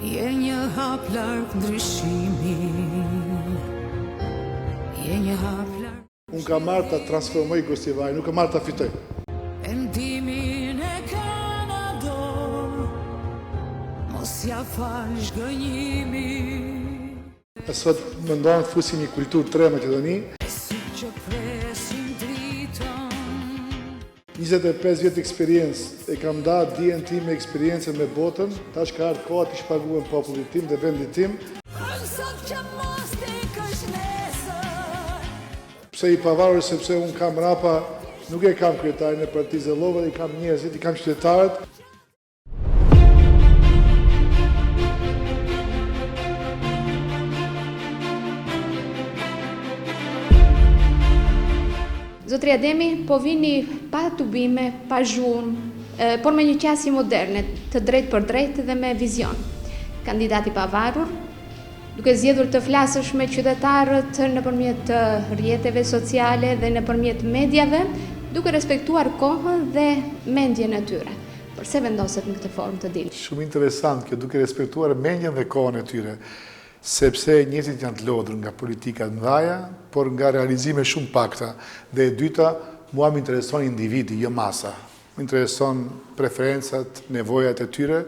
Je një hap larg ndryshimi. Je një hap larg. Unë kam marrë ta transformoj Gostivarin, nuk kam marrë ta fitoj. Pendimin e kanë ador, mos ja fal zhgënjimi. Sot mendojmë të fusim një kulturë tre Maqedoni. 25 vjetë eksperiencë, e kam da dijen tim me eksperiencën me botën, tash ka ardhur koha t'i shpaguem popullit tim dhe vendit tim. Pse i pavarur sepse unë kam rapa, nuk e kam kryetarin e Partisë së Llovës, i kam njerëzit, i kam qytetarët. Zotri Ademi, po vini pa tubime, pa zhurmë, por me një qasje moderne, të drejtë për drejtë dhe me vizion. Kandidati pavarur, duke zgjedhur të flasësh me qytetarët nëpërmjet rrjeteve sociale dhe nëpërmjet mediave, duke respektuar kohën dhe mendjen e tyre. Përse vendoset në këtë formë të dilë? Shumë interesant kjo, duke respektuar mendjen dhe kohën e tyre. Sepse njerëzit janë të lodhur nga politika të mëdha, por nga realizime shumë pakta. Dhe e dyta, mua më intereson individi, jo masa. Më intereson preferencat, nevojat e tyre,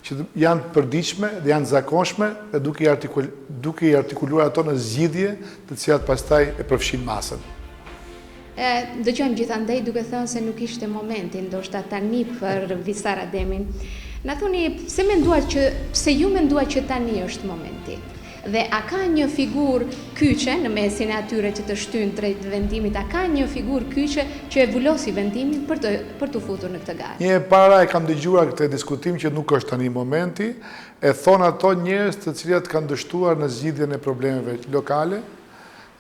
që janë të përditshme dhe janë të zakonshme, dhe duke i artikuluar ato në zgjidhje, të cilat pastaj e përfshin masën. Dëgjojmë gjithandej duke thënë se nuk ishte momenti, ndoshta tani për Visar Ademin. Na thoni, pse ju menduat që tani është momenti? Dhe a ka një figurë kyçe në mesin e atyre që të shtyn drejt vendimit, a ka një figurë kyçe që e vulosi vendimin për të futur në këtë garë? Një para e kam dëgjuar këtë diskutim që nuk është tani momenti, e thonë ato njerëz të cilat kanë dështuar në zgjidhjen e problemeve lokale,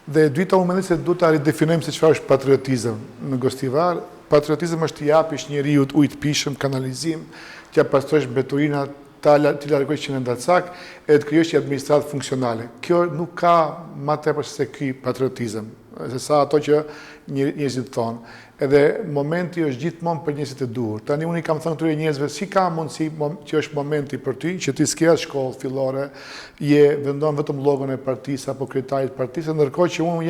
dhe e dyta unë mendoj se duhet ta ridefinojmë se çfarë është patriotizëm në Gostivar. Patriotizëm është të japësh njeriu ujë të pishëm, kanalizim, t'ia pastrosh mbeturinat, t'i largosh që në ndacak, e të krijosh një administratë funksionale. Kjo nuk ka më tepër se ky patriotizëm, se sa ato që njerëzit thonë. Edhe momenti është gjithmonë për njerëzit e duhur. Tani unë i kam thënë këtyre njerëzve si ka mundësi që është momenti për ty, që ti s'ke shkollë fillore, vendon vetëm llogon e partisë apo kryetarit të partisë, ndërkohë që unë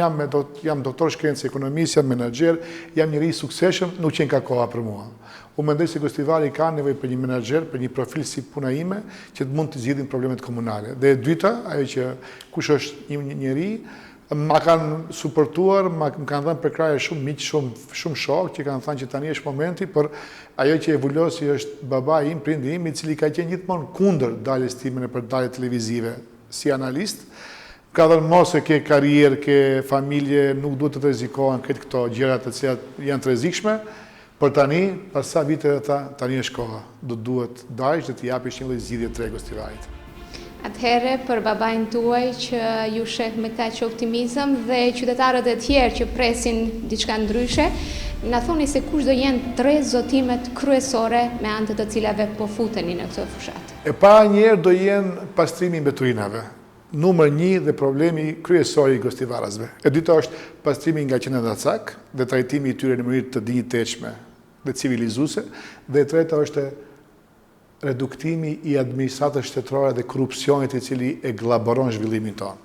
jam doktor shkencë ekonomisë, jam menaxher, jam njeri i suksesshëm, nuk qenë ka koha për mua. Unë mendoj se Gostivari ka nevojë për një menaxher, për një profil si puna ime, që të mund të zgjidhin problemet komunale. Dhe e dyta, ajo që kush është një njeri, ma kanë suportuar, më kanë dhënë për kraje shumë miq, shumë shok, që kanë thënë që tani është momenti, por ajo që e vulosi është babai im, prindi im, i cili ka qenë gjithmonë kundër daljes time nëpër dalje televizive si analist. Ka thënë mos e ke karrierë, ke familje, nuk duhet të rrezikohen këto gjëra të cilat janë të rrezikshme. Por tani, pas sa vite tani është koha. Duhet dajsh dhe të japish një lloj zgjidhje të Gostivarit. Atëherë, për babain tuaj që ju sheh me kaq optimizëm dhe qytetarët e tjerë që presin diçka ndryshe, na thoni se kush do jenë 3 zotimet kryesore me anë të cilave po futeni në këtë fushat. E para njerë do jenë pastrimi i mbeturinave. Numër 1 dhe problemi kryesor i gostivarazve. E dyta është pastrimi nga qenia ndacak dhe trajtimi i tyre në mënyrë të dinjitetshme dhe civilizuese, dhe e treta është reduktimi i administratës shtetërore dhe korrupsionit i cili e glaboron zhvillimin tonë.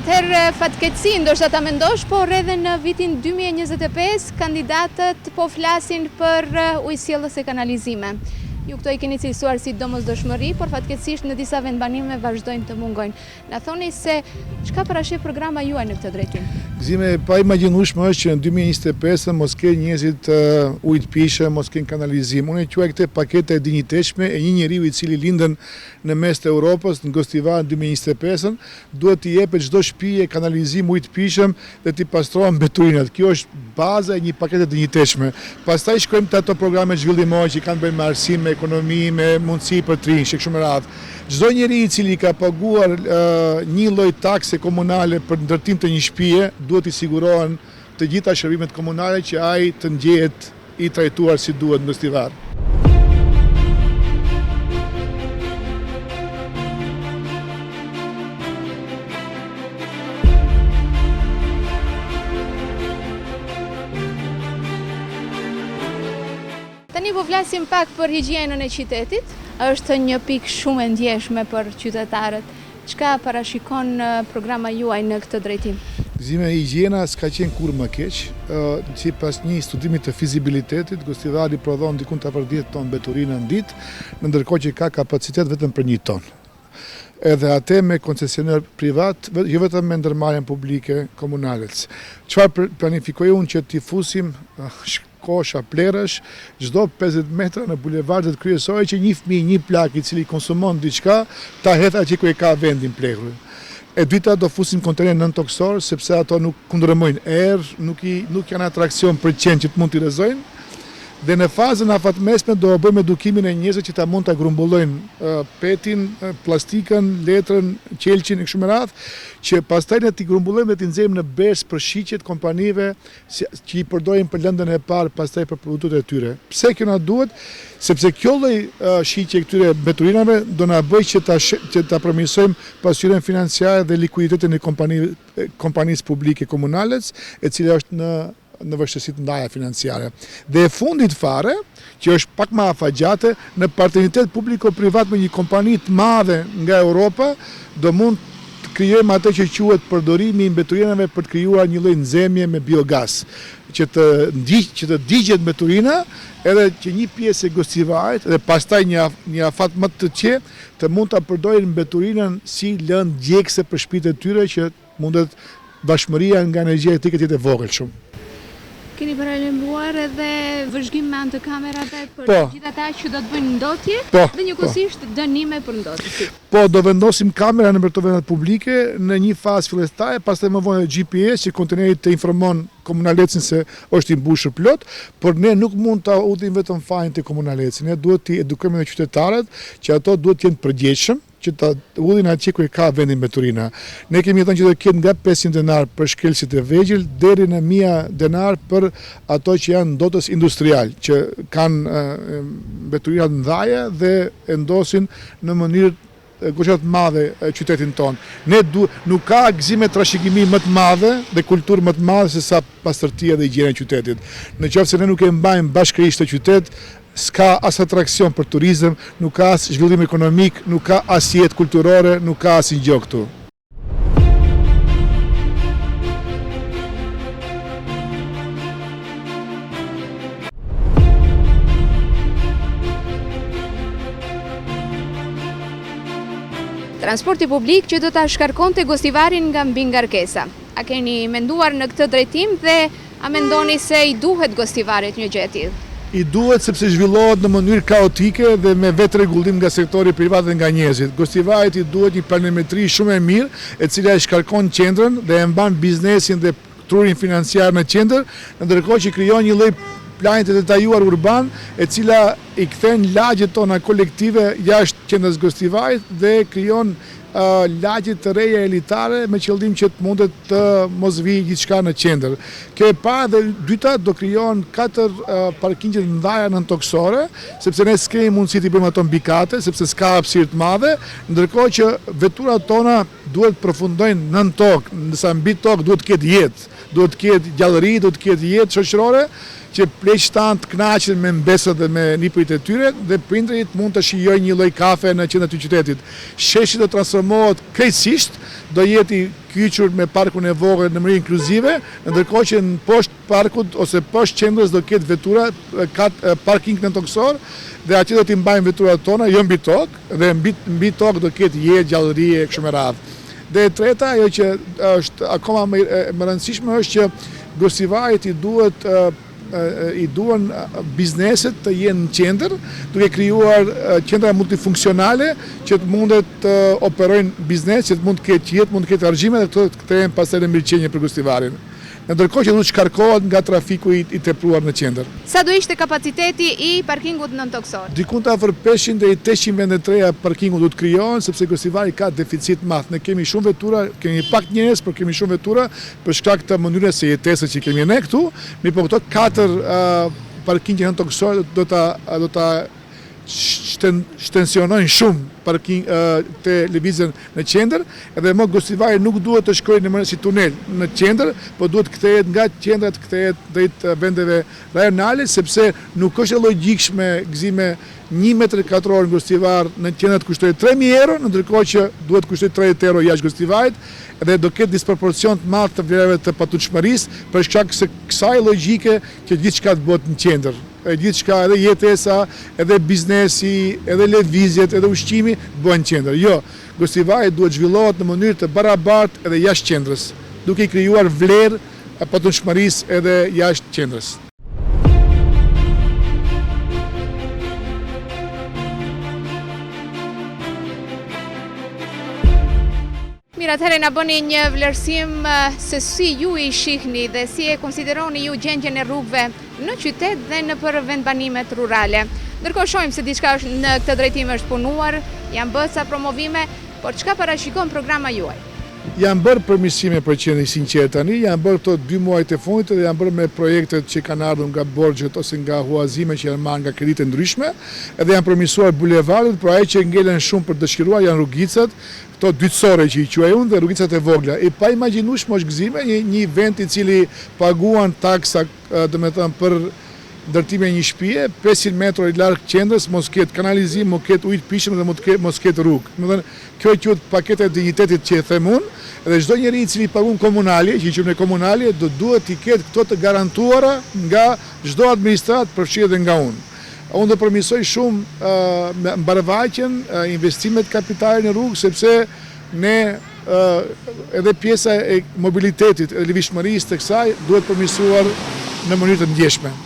Atëherë fatkeqësi ndoshta ta mendosh, por edhe në vitin 2025 kandidatët po flasin për ujësjellës e kanalizime. Ju këto i keni cilësuar si domosdoshmëri, por fatkeqësisht në disa vendbanime vazhdojnë të mungojnë. Na thoni se çka parashih programa juaj në këtë drejtim? Gëzime, pa imagjinueshme është që në 2025 mos kenë njerëzit ujë të pishëm, mos kenë kanalizim. Unë e quaj këtë pakete e dinjitetshme e një njeriu i cili lindën në mes të Europës, në Gostivar në 2025, duhet t'i jepet çdo shtëpi kanalizim ujë të pishëm dhe t'i pastrohen mbeturinat. Kjo është baza e një pakete të dinjitetshme. Pastaj shkojmë te ato programe zhvillimore që kanë bënë me arsim, me ekonomi, me mundësi për trinj, kështu me radhë. Çdo njeri i cili ka paguar një lloj takse komunale për ndërtim të një shtëpie, duhet i sigurohen të gjitha shërbimet komunale që ai të ndjehet i trajtuar si duhet në Gostivar. po flasim pak për higjienën e qytetit. Është një pikë shumë e ndjeshme për qytetarët. Çka parashikon programa juaj në këtë drejtim? Gëzimi e higjiena s'ka qenë kur më keq. Sipas një studimi të fizibilitetit, gostivari prodhon diku të 10 ton beturinë në ditë, ndërkohë që ka kapacitet vetëm për 1 ton. Edhe atë me koncesioner privat, jo vetëm me ndërmarrjen publike komunalec. Çfarë planifikoj unë që t'i fusim kosha plerësh, çdo 50 metra në bulevardet kryesore që një fëmijë, një plak i cili konsumon diçka, ta hedh atje ku e ka vendin plekur. E dyta do fusim kontejner nën toksor, sepse ato nuk kundërmojnë erë, nuk janë atraksion për qenë që të mund t'i rrezojnë. Dhe në fazën afatmesme do bëjmë edukimin e njerëzve që ta mund ta grumbullojnë petin, plastikën, letrën, qelçin e kështu me radhë, që pastaj ne t'i grumbullojmë dhe t'i nxjerrim në bers për shiqet kompanive që i përdorin për lëndën e parë pastaj për produktet e tyre. Pse kjo na duhet? Sepse kjo lloj shiqe këtyre beturinave do na bëjë që ta përmirësojmë pasqyrën financiare dhe likuiditetin e kompanisë publike komunalec, e cila është në vështirësi të ndaja financiare. Dhe e fundit fare, që është pak më afatgjate, në partneritet publiko-privat me një kompani të madhe nga Europa, do mund të krijojmë atë që quhet përdorimi i mbeturinave për të krijuar një lloj nxemje me biogas, që të digjet mbeturina, edhe që një pjesë e gostivarit dhe pastaj një afat më të qetë të mund ta përdorin mbeturinën si lëndë djegëse për shtëpitë e tyre, që mundet bashkëmëria nga energjia elektrike të jetë e vogël shumë. Keni paralajmëruar edhe vëzhgim me anë të kamerave për gjithë ata që do të bëjnë ndotje dhe njëkohësisht dënime për ndotje. Po, do vendosim kamera në këto vendet publike në një fazë fillestare, pastaj më vonë GPS që kontineri të informon komunalecin se është i mbushur plot, por ne nuk mund ta udhim vetëm fajin te komunalecin. Ne duhet t'i edukojmë edhe qytetarët që ato duhet të jenë përgjegjshëm, që ta udhin atje ku ka vendin mbeturina. Ne kemi thënë që do të ketë nga 500 denar për shkelësit e vegjël deri në 1000 denar për ato që janë ndotës industrial, që kanë mbeturina të mëdha dhe e ndosin në mënyrë goxhat madhe qytetin tonë. Nuk ka gëzime trashëgimi më të madhe dhe kulturë më të madhe se sa pastërtia dhe higjiena e qytetit. Nëse ne nuk e mbajmë bashkërisht të qytet, s'ka as atraksion për turizëm, nuk ka as zhvillim ekonomik, nuk ka as jetë kulturore, nuk ka as gjë këtu. Transporti publik që do ta shkarkonte gostivarin nga mbi ngarkesa. A keni menduar në këtë drejtim dhe a mendoni se i duhet gostivarit një gjë e tillë? I duhet sepse zhvillohet në mënyrë kaotike dhe me vetë rregullim nga sektori privat dhe nga njerëzit. Gostivarit i duhet një planimetri shumë e mirë, e cila e shkarkon qendrën dhe e mban biznesin dhe trurin financiar në qendër, ndërkohë që krijon një lloj plani të detajuar urban, e cila i kthen lagjet tona kolektive jashtë qendrës gostivarit dhe krijon lagje të reja elitare me qëllim që të mundet të mos vijë gjithçka në qendër. Kjo e para dhe dyta do krijohen 4 parkingje të mëdha nën toksore, sepse ne s'kemi mundësi të bëjmë ato mbi kate, sepse s'ka hapësirë të madhe, ndërkohë që veturat tona duhet përfundojnë nën tokë, ndërsa mbi tokë duhet të ketë jetë, duhet të ketë gjallëri, duhet të ketë jetë shoqërore, që pleqët tanë të kënaqen me mbesët dhe me nipërit e tyre dhe prindërit mund të shijojnë një lloj kafe në qendër të qytetit. Sheshi do transformohet krejtësisht, do jetë i kyçur me parkun e vogël në mënyrë inkluzive, ndërkohë që në poshtë parkut ose poshtë qendrës do ketë vetura, parking në toksor, dhe atje do t'i mbajmë veturat tona, jo mbi tokë, dhe mbi tokë do ketë jetë, gjallëri e kështu me radhë. Dhe e treta, ajo që është akoma më rëndësishme është që gostivarit i duan bizneset të jenë në qendër, duke krijuar qendra multifunksionale që të mundet të operojnë biznes, që të mund të ketë jetë, mund të ketë argjime dhe të kthehen pastaj në mirëqenie për gostivarin. Ndërkohë që duhet shkarkohet nga trafiku i tepruar në qendër. Sa do ishte kapaciteti i parkingut nën toksor? Diku afër 500 deri 800 vende të reja parkingu do të krijohen, sepse gostivari ka deficit madh. Ne kemi shumë vetura, kemi pak njerëz, por kemi shumë vetura për shkak të mënyrës së jetesës që kemi ne këtu. Mi po këto 4 parkingje nën toksor do ta shtensionojnë shumë të lëvizjen në qendër, edhe më Gostivari nuk duhet të shkojë në mënyrë si tunel në qendër, po duhet kthehet nga qendra të kthehet drejt vendeve rajonale, sepse nuk është e logjikshme gëzime 1 metër katror në Gostivar në qendër të kushtoj 3.000 euro, ndërkohë që duhet kushtoj 30 euro jashtë Gostivarit, edhe do ketë disproporcion të madh të vlerave të patutshmërisë për shkak se kësaj logjike që gjithçka të bëhet në qendër. Gjithçka, edhe jetesa, edhe biznesi, edhe lëvizjet, edhe ushqimi bëhen në qendër. Jo, Gostivari duhet zhvillohet në mënyrë të barabartë edhe jashtë qendrës, duke i krijuar vlerë patutshmërisë edhe jashtë qendrës. Mirë, atëherë na bëni një vlerësim se si ju i shihni dhe si e konsideroni ju gjendjen e rrugëve në qytet dhe në për vendbanimet rurale. Ndërkohë shohim se diçka është në këtë drejtim është punuar, janë bërë ca promovime, por çka parashikon programa juaj? Janë bërë përmirësime për qenë sinqert tani, janë bërë këto 2 muajt e fundit dhe janë bërë me projektet që kanë ardhur nga borxhet ose nga huazime që janë marrë nga kredite ndryshme, edhe janë përmirësuar bulevardet, por ajo që ngelen shumë për dëshiruar janë rrugicat, këto dytësore që i quaj unë dhe rrugicat e vogla. E pa imagjinueshme është gëzime një vend i cili paguan taksa, domethënë për ndërtime një shtëpie, 500 metra i larg qendrës, mos ketë kanalizim, mos ketë ujë pishëm dhe mos ketë rrugë. Domethënë, kjo quhet paketa e dinjitetit që e them unë, dhe çdo njeri i cili pagun komunale, që i quajmë komunale, do duhet të ketë këto të garantuara nga çdo administrat, përfshirë edhe nga unë. Unë do përmirësoj shumë mbarvaqjen, investimet kapitale në rrugë, sepse ne edhe pjesa e mobilitetit, e lëvizshmërisë të kësaj duhet përmirësuar në mënyrë të ndjeshme.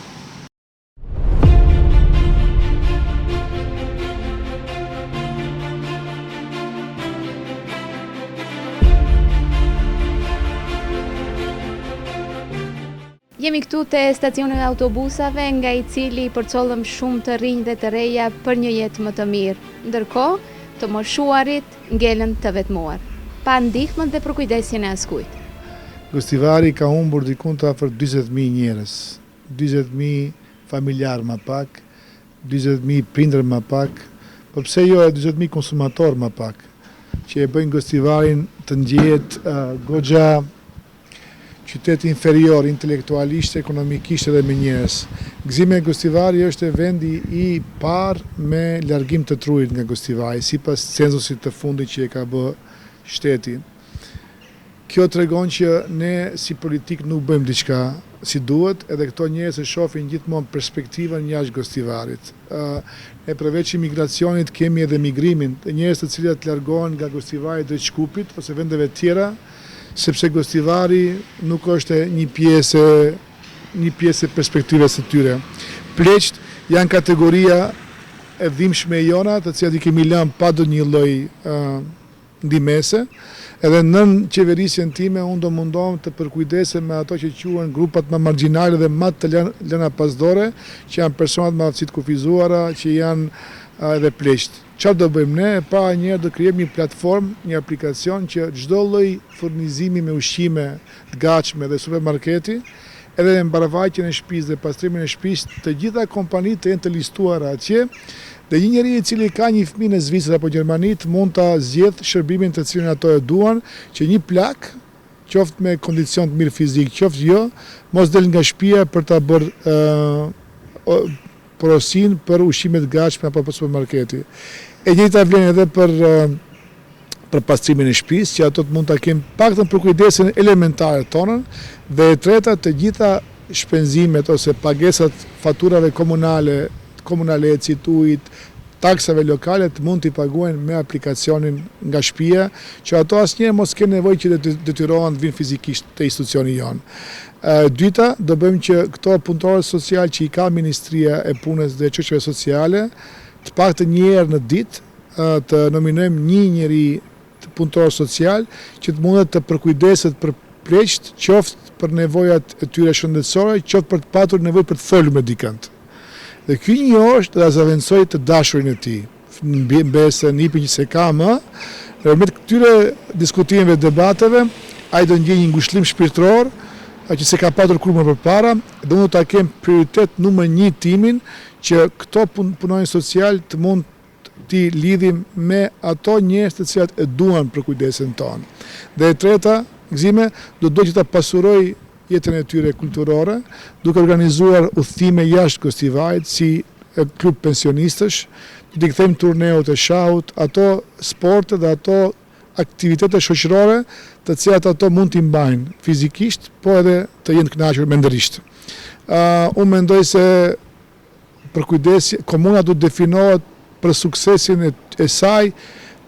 Jemi këtu te stacioni i autobusave, nga i cili përcollëm shumë të rinj dhe të reja për një jetë më të mirë. Ndërkohë, të moshuarit ngelen të vetmuar, pa ndihmën dhe përkujdesjen e askujt. Gostivari ka humbur diku të afër 40.000 njerëz, 40.000 familjar më pak, 40.000 prindër më pak, po pse jo 40.000 konsumator më pak, që e bëjnë Gostivarin të ndjehet goxha qytet inferior, intelektualisht, ekonomikisht edhe me njerëz. Gëzimi e Gostivari është vendi i parë me largim të trujt nga Gostivari, sipas censusit të fundit që e ka bë shteti. Kjo tregon që ne si politik nuk bëjmë diçka si duhet, edhe këto njerëz e shohin gjithmonë perspektivën jashtë Gostivarit. Ne përveç imigracionit kemi edhe migrimin, njerëz të cilët largohen nga Gostivari drejt Shkupit ose vendeve tjera, sepse Gostivari nuk është një pjesë e perspektivës së tyre. Pleqt janë kategoria e dhimbshme e jona, të cilat i kemi lënë pa do një lloj ndihmese, edhe nën qeverisjen time unë do mundohem të përkujdesem me ato që quhen grupat më margjinale dhe më të lëna pasdore, që janë personat me aftësi të kufizuara, që janë edhe pleqt. Çfarë do bëjmë ne? Pa njëherë do krijojmë një platformë, një aplikacion që çdo lloj furnizimi me ushqime të gatshme dhe supermarketi, edhe në mbarvaqjen e shtëpisë dhe pastrimin e shtëpisë, të gjitha kompanitë të jenë të listuara atje, dhe një njeri i cili ka një fëmijë në Zvicër apo Gjermani mund ta zgjedh shërbimin të cilin ato e duan, që një plak, qoftë me kondicion të mirë fizik, qoftë jo, mos del nga shtëpia për ta bërë porosin për ushqimet gatshme apo për supermarketi. E njëjta vlen edhe për pastrimin e shtëpisë, që ato mund ta kemë paktën për kujdesjen elementare tonën, dhe e treta të gjitha shpenzimet ose pagesat faturave komunaleci, ujit, taksave lokale të mund t'i paguajnë me aplikacionin nga shtëpia, që ato asnjëherë mos kenë nevojë që të detyrohen të vinë fizikisht te institucioni jonë. Dyta, do bëjmë që këto punëtorët social që i ka Ministria e Punës dhe Çështjeve Sociale, të paktën një herë në ditë të nominojmë një njeri punëtor social që të mundet të përkujdeset për pleqt, qoftë për nevojat e tyre shëndetësore, qoftë për të patur nevojë për të folur me dikant. Dhe ky një është dhe zaventsoj të dashurin e tij, mbese nipin që se ka më, me këtyre diskutimeve, debateve, ai do ndjej një ngushëllim shpirtëror, që se ka patur kur më përpara, dhe unë ta kem prioritet numër 1 timin, që këto punonjës social të mund t'i lidhim me ato njerëz të cilat e duan për kujdesin tonë. Dhe e treta, gëzime, do që ta pasuroj jetën e tyre kulturore, duke organizuar udhëtime jashtë Gostivajt si klub pensionistësh, t'i kthejmë turneut e shahut, ato sporte dhe ato aktivitete shoqërore të cilat ato mund t'i mbajnë fizikisht, po edhe të jenë kënaqur mendërisht. Unë mendoj se për kujdesi, komuna do të definohet për suksesin e saj,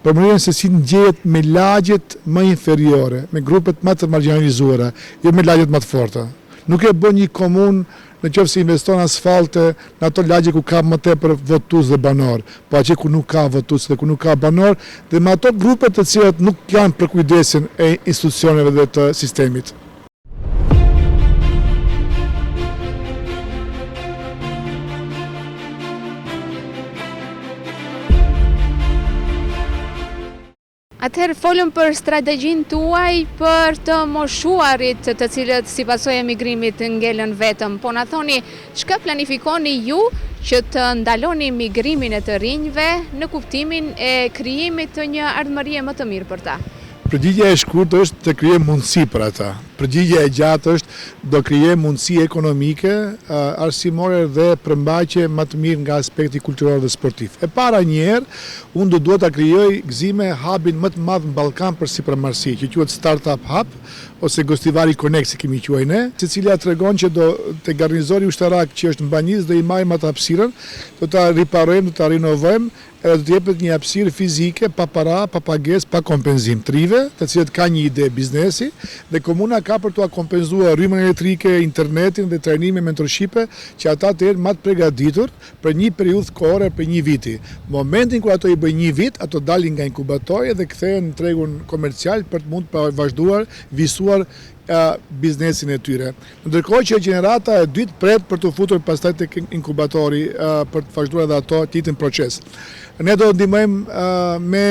për mënyrën se si ndjehet me lagjet më inferiore, me grupet më të marginalizuara, jo me lagjet më të forta. Nuk e bën një komunë në qoftë se investon asfalte në ato lagje ku ka më tepër votues dhe banor, po atje ku nuk ka votues dhe ku nuk ka banor, dhe me ato grupe të cilat nuk janë për kujdesin e institucioneve dhe të sistemit. Atëherë folëm për strategjinë tuaj për të moshuarit të cilët si pasojë e migrimit ngelen vetëm, po na thoni çka planifikoni ju që të ndaloni migrimin e të rinjve në kuptimin e krijimit të një ardhmërie më të mirë për ta? Përgjigjja e shkurtër është të krijojmë mundësi për ata. Përgjigjja e gjatë është do krijojmë mundësi ekonomike, arsimore dhe përmbajtje më të mirë nga aspekti kulturor dhe sportiv. E para njerë, unë duhet ta krijoj gëzime hubin më të madh në Ballkan për sipërmarrësi, që quhet Startup Hub ose Gostivari Connect, si kemi quajtur ne, secila tregon që do te garnizori ushtarak që është në Banjis do i marrim atë hapësirën, do ta riparojmë, do ta rinovojmë, edhe do të jepet një hapësirë fizike pa para, pa pagesë, pa kompenzim trive, të cilët ka një ide biznesi dhe komuna ka për t'u kompenzuar rrymën elektrike, internetin dhe trajnime mentorshipe që ata të jenë më të përgatitur për një periudhë kohore për një viti. Momentin kur ato i bëjnë një vit, ato dalin nga inkubatorja dhe kthehen në tregun komercial për të mund të vazhduar, visuar biznesin e tyre. Ndërkohë që gjenerata e dytë pret për të futur pastaj tek inkubatori për të vazhduar edhe ato të njëjtin proces. Ne do ndihmojmë me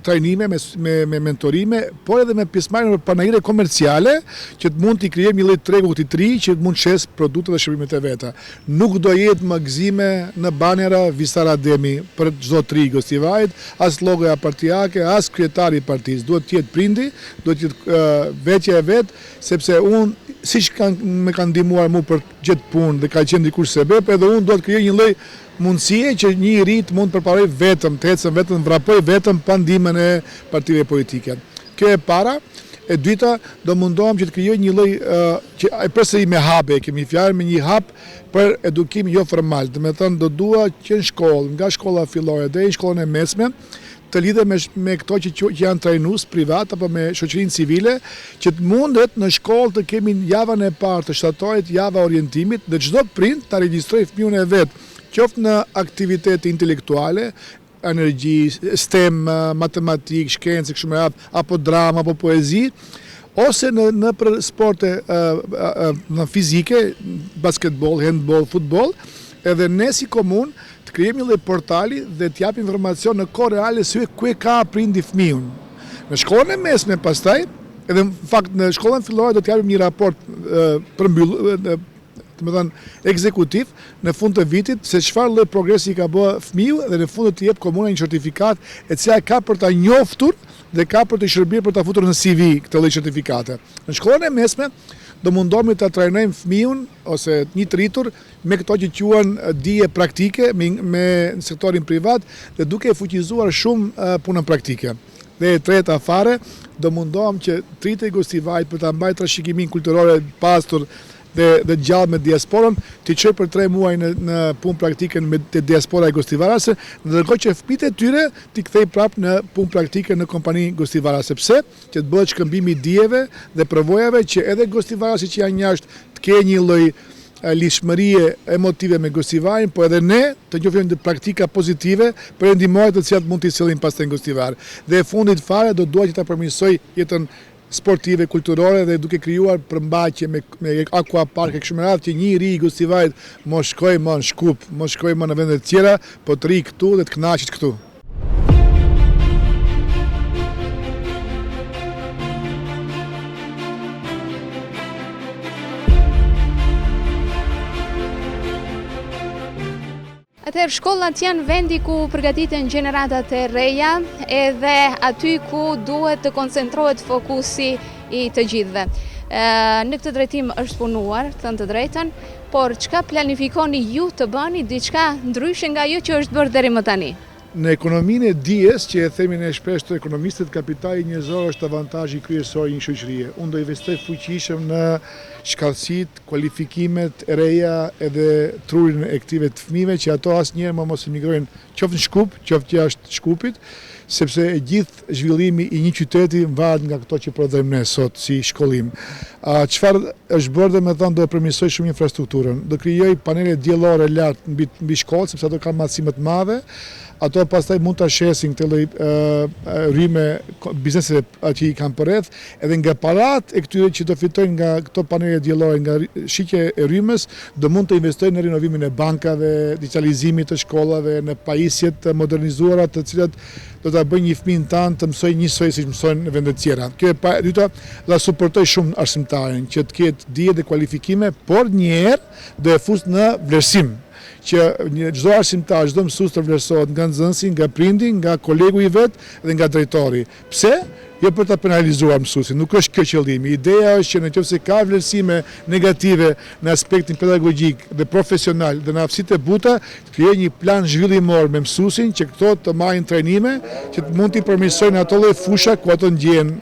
trajnime, me mentorime, por edhe me pjesëmarrje në panajire komerciale që të mund t'i krijojmë një lloj tregu të ri që të mund të shes produktet dhe shërbimet e veta. Nuk do jetë më gëzime në banera Vistar Ademi për çdo tri Gostivajt, as logoja partijake, as kryetari i partisë. Duhet të jetë prindi, duhet të jetë vetja e vet, sepse unë, siç më kanë ndihmuar mua për gjetë punë dhe ka qenë dikush sebeb, edhe unë do të krijoj një lloj mundësie që një i ri të mund të përparoj vetëm, të ecën vetëm, vrapoj vetëm pa ndihmën e partive politike. Kjo e para. E dyta, do mundohem që të krijoj një lloj që përsëri me habe, kemi fjalë me një hap për edukim jo formal. Do të thënë do dua që në shkollë, nga shkolla fillore deri në shkollën e mesme, të lidhe me këto që janë trajnues privat apo me shoqërinë civile, që të mundet në shkollë të kemi javën e parë të shtatorit, java orientimit, dhe çdo prind ta regjistrojë fëmijën e vet, qoftë në aktivitete intelektuale, energji, STEM, matematik, shkencë, kështu me radhë, apo drama, apo poezi, ose në për sporte në fizike, basketbol, handball, futbol, edhe ne si komunë të krijojmë një lloj portali dhe të japim informacion në kohë reale se ku e ka prindi fëmijën. Në shkollën e mesme pastaj, edhe në fakt në shkollën fillore do të japim një raport përmbyllur, ekzekutiv në fund të vitit se çfarë lloj progresi ka bërë fëmiu dhe në fund të jep komuna një certifikat e cila ka për ta njoftur dhe ka për të shërbyer për ta futur në CV këtë lloj certifikate. Në shkollën e mesme do mundohemi ta trajnojmë fëmiun ose një të rritur me këto që quhen dije praktike me sektorin privat dhe duke e fuqizuar shumë punën praktike. Dhe e treta fare, do mundohem që tritë e Gostivajt për ta mbajtur trashëgimin kulturore pastor dhe gjallë me diasporën, të çoj për 3 muaj në punë praktike me diaspora e Gostivarase, ndërkohë që fëmijët e tyre t'i kthej prapë në punë praktike në kompani Gostivarase. Pse? Që të bëhet shkëmbimi i dijeve dhe provojave që edhe Gostivarasi që janë jashtë të kenë një lloj lidhshmërie emotive me Gostivarin, po edhe ne të njohim të praktika pozitive për ndihmojat të cilat mund t'i sillim pastaj në Gostivar. Dhe e fundit fare do dua që ta përmirësoj jetën sportive, kulturore dhe duke krijuar përmbajtje me aqua park e kështu me radhë që një i ri i Gostivarit mos shkojë më në Shkup, mos shkojë më në vende të tjera, po të ri këtu dhe të kënaqet këtu. Atëherë shkollat janë vendi ku përgatiten gjeneratat e reja edhe aty ku duhet të koncentrohet fokusi i të gjithëve. Në këtë drejtim është punuar, thënë të drejtën, por çka planifikoni ju të bëni diçka ndryshe nga ajo që është bërë deri më tani? Në ekonominë e dijes, që e themi ne shpesh të ekonomistët, kapitali njerëzor është avantazhi kryesor i një shoqërie. Unë do investoj fuqishëm në shkallësitë, kualifikimet e reja edhe trurin e këtyre të fëmijëve që ato asnjëherë më mos emigrojnë qoftë në Shkup, qoftë jashtë Shkupit, sepse e gjithë zhvillimi i një qyteti varet nga këto që prodhojmë ne sot si shkollim. Çfarë është bërë dhe me thënë do e përmirësoj shumë infrastrukturën. Do krijoj panele diellore lart mbi shkollë sepse ato kanë matësi më të madhe. Ato pastaj mund ta shesin këtë lloj rrymë bizneseve që i kanë përreth, edhe nga parat e këtyre që do fitojnë nga këto panele diellore, nga shitje e rrymës, do mund të investojnë në rinovimin e bankave, digitalizimit të shkollave, në pajisjet të modernizuara, të cilat do ta bëjnë një fëmijë tanë të mësojë njësoj siç mësojnë në vende të tjera. Kjo e dyta, do suportoj shumë arsimtarin që të ketë dije dhe kualifikime, por një herë do e fus në vlerësim, që çdo arsimtar, çdo mësues të vlerësohet nga nxënësi, nga prindi, nga kolegu i vet dhe nga drejtori. Pse? Jo për ta penalizuar mësuesin, nuk është kjo qëllimi. Ideja është që nëse ka vlerësime negative në aspektin pedagogjik dhe profesional dhe në aftësitë e buta, të krijojë një plan zhvillimor me mësuesin që këto të marrin trajnime që të mund t'i përmirësojnë ato lloj fusha ku ato ndjehen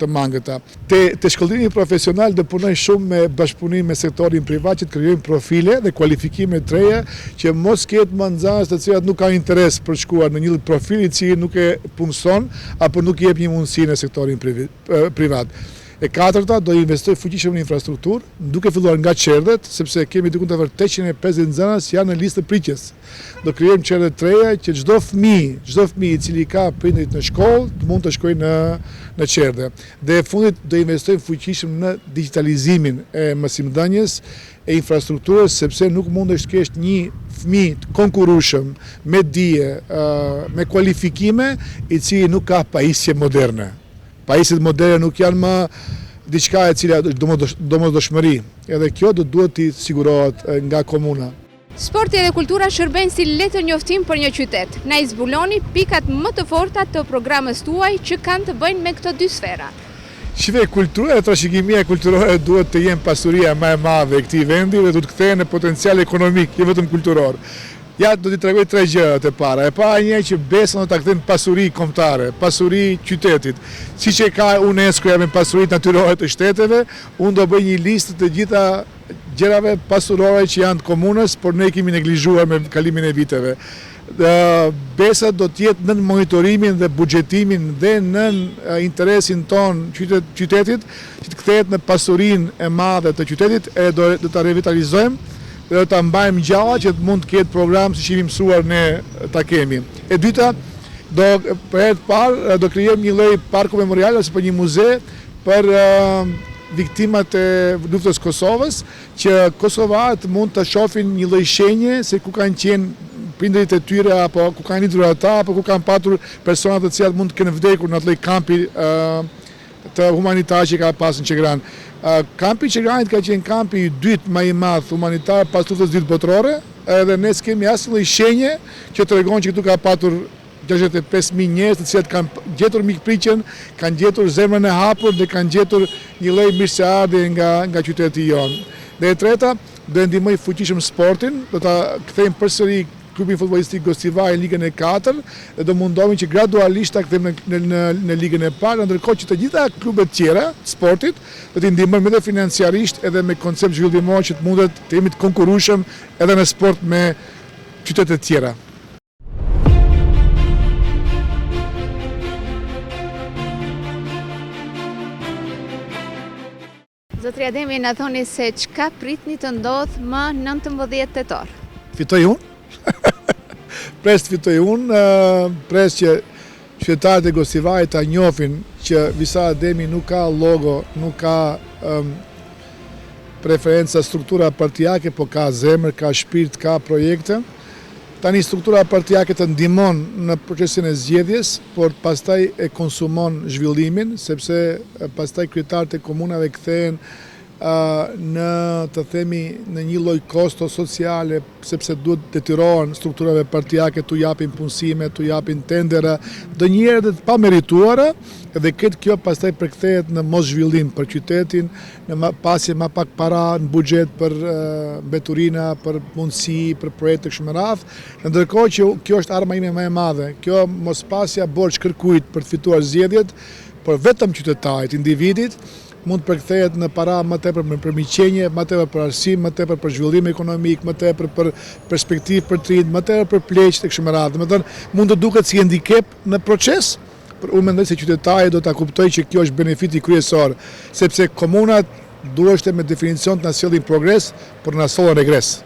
të mangëta. Te shkollimi profesional do punoj shumë me bashkëpunim me sektorin privat që të krijojmë profile dhe kualifikime të reja që mos ketë më nxënës të cilat nuk kanë interes për shkuar në një profil i cili nuk e punson apo nuk i jep një mundësi në sektorin privat. E katërta, do investoj fuqishëm në infrastrukturë, duke filluar nga qerdhet, sepse kemi diku të 850 nxënës janë në listë pritjes. Do krijojmë qerdhe të reja që çdo fëmijë i cili ka prindrit në shkollë, të mund të shkojë në qerdhe. Dhe e fundit do investojmë fuqishëm në digitalizimin e mësimdhënies e infrastrukturës, sepse nuk mund të kesh një fëmijë të konkurrueshëm me dije, me kualifikime, i cili nuk ka pajisje moderne. Pajisjet moderne nuk janë më diçka e cila domosdoshmëri. Edhe kjo duhet të sigurohet nga komuna. Sporti dhe kultura shërbejnë si letër njoftim për një qytet. Na i zbuloni pikat më të forta të programës tuaj që kanë të bëjnë me këto dy sfera. Shive, kultura dhe trashëgimia kulturore duhet të jenë pasuria më e madhe e këtij vendi dhe duhet të kthehen në potencial ekonomik, jo vetëm kulturor. Ja, do t'i tregoj 3 gjërat e para. E para një që besën do ta kthejnë pasuri kombëtare, pasuri qytetit. Siç e ka UNESCO-ja me pasuritë natyrore të shteteve, unë do bëj një listë të gjitha gjërave pasurore që janë të komunës, por ne kemi neglizhuar me kalimin e viteve. Besa do të jetë nën monitorimin dhe buxhetimin dhe nën interesin ton qytetit, që të kthehet në pasurinë e madhe të qytetit e do ta revitalizojmë dhe ta mbajmë gjalla që mund të ketë program si që jemi mësuar ne ta kemi. E dyta, për herë të parë do krijojmë një lloj parku memorial ose për një muze për viktimat e luftës Kosovës, që kosovarët mund të shohin një lloj shenje se ku kanë qenë prindërit e tyre, apo ku kanë lidhur ata, apo ku kanë patur persona të cilat mund të kenë vdekur në atë lloj kampi të humanitar që ka pasur në Qegran. Kampi i Qegranit ka qenë kampi i dytë më i madh humanitar pas luftës dytë botërore, edhe ne s'kemi asnjë lloj shenje që tregon që këtu ka patur 65.000 njerëz të cilët kanë gjetur mikpritjen, kanë gjetur zemrën e hapur dhe kanë gjetur një lloj mirëseardhje nga qyteti jonë. Dhe e treta, do e ndihmoj fuqishëm sportin, do ta kthejmë përsëri klubin futbollistik Gostivari në ligën e 4 dhe do mundohemi që gradualisht ta kthejmë në ligën e parë, ndërkohë që të gjitha klubet tjera sportit do t'i ndihmojmë edhe financiarisht edhe me koncept zhvillimor që të mundet të jemi të konkurrueshëm edhe në sport me qytetet tjera. Zotri Ademi, na thoni se çka pritni të ndodh më 19 tetor? Fitoj unë? Pres të fitoj unë, pres që qytetarët e Gostivarit ta njohin që Visa Ademi nuk ka logo, nuk ka preferenca struktura partijake, po ka zemër, ka shpirt, ka projekte. Tani struktura partijake të ndihmon në procesin e zgjedhjes, por pastaj e konsumon zhvillimin, sepse pastaj kryetarët e komunave kthehen në të themi në një lloj kosto sociale, sepse duhet detyrohen strukturave partijake t'u japin punësime, t'u japin tendera, ndonjëherë edhe të pamerituara, edhe këtë kjo pastaj përkthehet në mos zhvillim për qytetin, në pasje ma pak para në buxhet për mbeturina, për mundësi, për projekte kështu me radhë, ndërkohë që kjo është arma ime më e madhe. Kjo mospasja borxh kërkujt për të fituar zgjedhjet, por vetëm qytetarit, individit, mund të përkthehet në para më tepër për miqenje, më tepër për arsim, më tepër për zhvillim ekonomik, më tepër për perspektivë për të rinj, më tepër për pleqë e kështu me radhë. Domethënë, mund të duket si handicap në proces, por unë mendoj se qytetari do ta kuptojë që kjo është benefiti kryesor, sepse komunat duhet me definicion të na sjellin progres, por na sollën regres.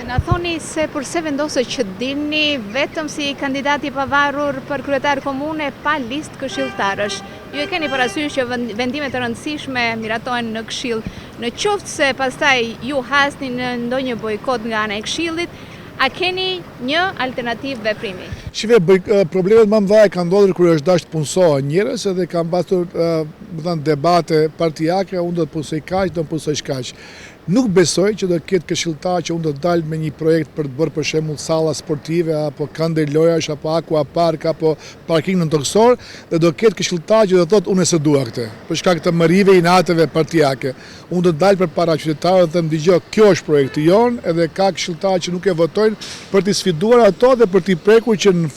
Na thoni se përse vendosë që dilni vetëm si kandidati pavarur për kryetar komune pa listë këshilltarësh. Ju e keni parasysh që vendimet e rëndësishme miratohen në këshill. Në qoftë se pastaj ju hasni në ndonjë bojkot nga ana e këshillit, a keni një alternativë veprimi? Shive, problemet më mëdha kanë ndodhur kur është dashur të punësohen njerëz edhe kanë pasur debate partijake, unë do të punësoj kaq, do të punësoj kaq. Nuk besoj që do ketë këshilltar që unë do të dal me një projekt për të bërë për shembull salla sportive apo këndër lojash apo aqua park apo parking në toksor, dhe do ketë këshilltar që do thotë unë se dua këtë, për shkak të mërive inateve partijake. Unë do të dal përpara qytetarëve dhe them dëgjoj, kjo është projekti jon, edhe ka këshilltar që nuk e votojnë për të sfiduar ato dhe për të prekur që në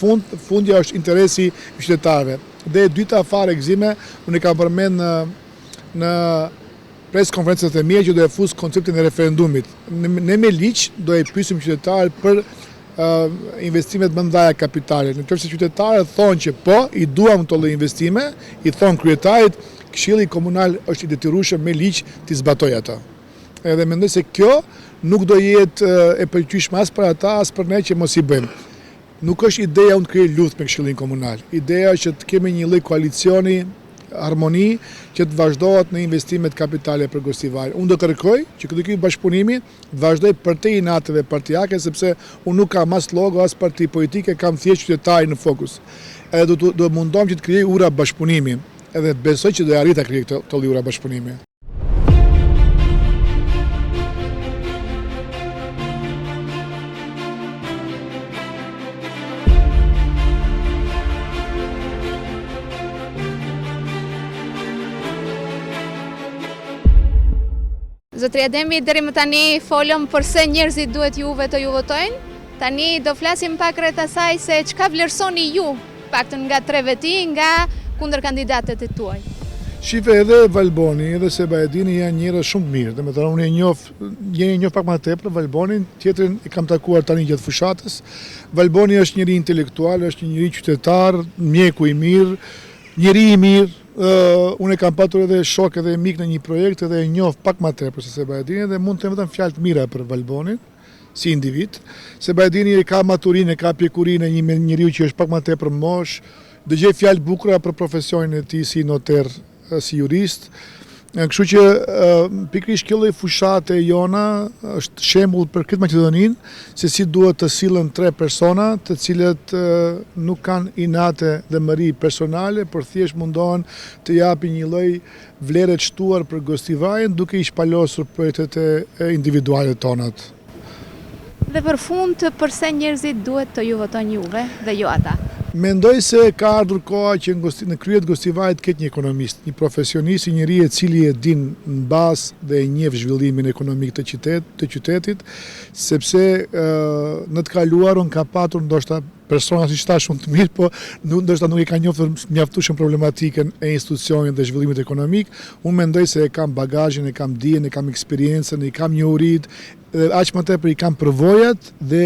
fundja është interesi i qytetarëve. Dhe e dyta fare gëzime, unë e kam përmend në pres konferencët e mia që do e fus konceptin e referendumit. Ne me ligj do e pyesim qytetarët për investimet më ndaja kapitale. Nëse qytetarët thonë që po, i duam këto lloj investime, i thonë kryetarit, Këshilli Komunal është i detyrueshëm me ligj të zbatojë ato. Edhe mendoj se kjo nuk do jetë e pëlqyeshme as për ata, as për ne që mos i bëjmë. Nuk është ideja unë të krijoj luftë me Këshillin Komunal. Ideja është që të kemi një lloj koalicioni, harmoni që të vazhdohet në investimet kapitale për Gostivarin. Unë do kërkoj që ky bashkëpunimi të vazhdoj përtej inateve partijake, sepse unë nuk kam as logo, as parti politike, kam thjesht qytetarin në fokus. Edhe do mundom që të krijoj ura bashkëpunimi, edhe besoj që do arrit ta krijoj këto ura bashkëpunimi. Zotri Ademi, deri më tani folëm përse njerëzit duhet juve të ju votojnë. Tani do flasim pak rreth asaj se çka vlerësoni ju, paktën nga tre veti, nga kundërkandidatët e tuaj. Shife, edhe Valboni, edhe Sebajedini janë njerëz shumë mirë. Domethënë unë e njoh pak më tepër Valbonin, tjetrin e kam takuar tani gjatë fushatës. Valboni është njëri intelektual, është një njeri qytetar, mjeku i mirë, njeri i mirë. Unë e kam patur edhe shok edhe mik në një projekt edhe e njoh pak më tepër se Sebajedini dhe mund të them vetëm fjalë të mira për Valbonin si individ. Sebajedini ka maturinë, ka pjekurinë e një njeriu që është pak më tepër mosh, dëgjoj fjalë bukura për profesionin e tij si noter, si jurist. Kështu që pikërisht kjo lloj fushate jona është shembull për këtë Maqedoninë se si duhet të sillen tre persona të cilët nuk kanë inate dhe mëri personale, por thjesht mundohen të japin një lloj vlere të shtuar për Gostivarin duke i shpalosur projektet e individuale tonat. Dhe për fund, përse njerëzit duhet të ju votojnë juve dhe jo ata? Mendoj se ka ardhur koha që në kryet Gostivarit ketë një ekonomist, një profesionist, një njeri e cili e din në bazë dhe e njeh zhvillimin ekonomik të qytetit, sepse në të kaluarën ka patur ndoshta persona si qëta shumë të mirë, po ndoshta nuk e ka njohur mjaftueshëm problematikën e institucionit dhe zhvillimit ekonomik. Unë mendoj se e kam bagazhin, e kam dijen, e kam eksperiencën, e kam njohuritë, dhe aq më tepër i kam përvojat dhe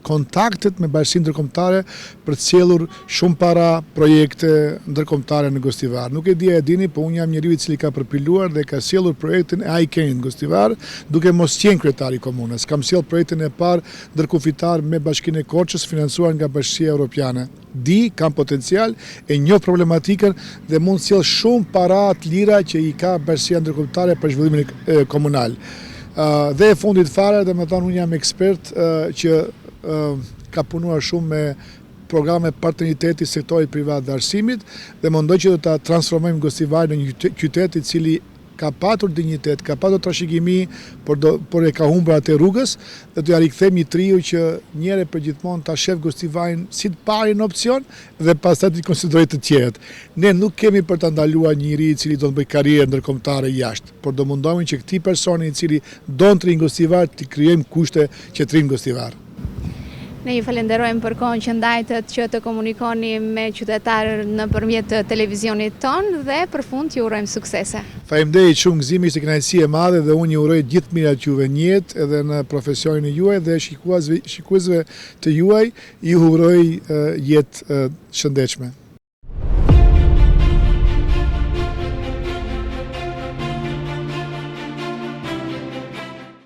kontaktet me bashkinë ndërkombëtare për të sjellur shumë para projekte ndërkombëtare në Gostivar. Nuk e di a e dini, po unë jam njeriu i cili ka përpiluar dhe ka sjellur projektin e ICANE në Gostivar, duke mos qenë kryetari i komunës. Kam sjell projektin e parë ndërkufitar me Bashkinë e Korçës financuar nga Bashkia Evropiane. Di, kam potencial, e njoh problematikën dhe mund sjell shumë para të lira që i ka Bashkia ndërkombëtare për zhvillimin komunal. Dhe e fundit fare, domethënë unë jam ekspert që ka punuar shumë me programe partneriteti sektorit privat dhe arsimit dhe mendoj që do ta transformojmë Gostivarin në një qytet i cili ka patur dinjitet, ka patur trashëgimi, por e ka humbur atë rrugës dhe do ja rikthejmë një triu që njëre për gjithmonë ta shef Gostivajin si të parin opcion dhe pastaj të konsiderojë të tjerët. Ne nuk kemi për ta ndaluar njëri i cili do të bëjë karrierë ndërkombëtare jashtë, por do mundohemi që këtij personi i cili don të rinë Gostivar të krijojmë kushte që të rinë Gostivar. Ne ju falenderojmë për kohën që ndajtët që të komunikoni me qytetarë nëpërmjet televizionit ton dhe për fund ju urojmë suksese. Faleminderit shumë, gëzimi ishte kënaqësi e madhe dhe unë ju uroj gjithë mirat juve në jetë edhe në profesionin e juaj dhe shikuesve të juaj ju uroj jetë shëndetshme.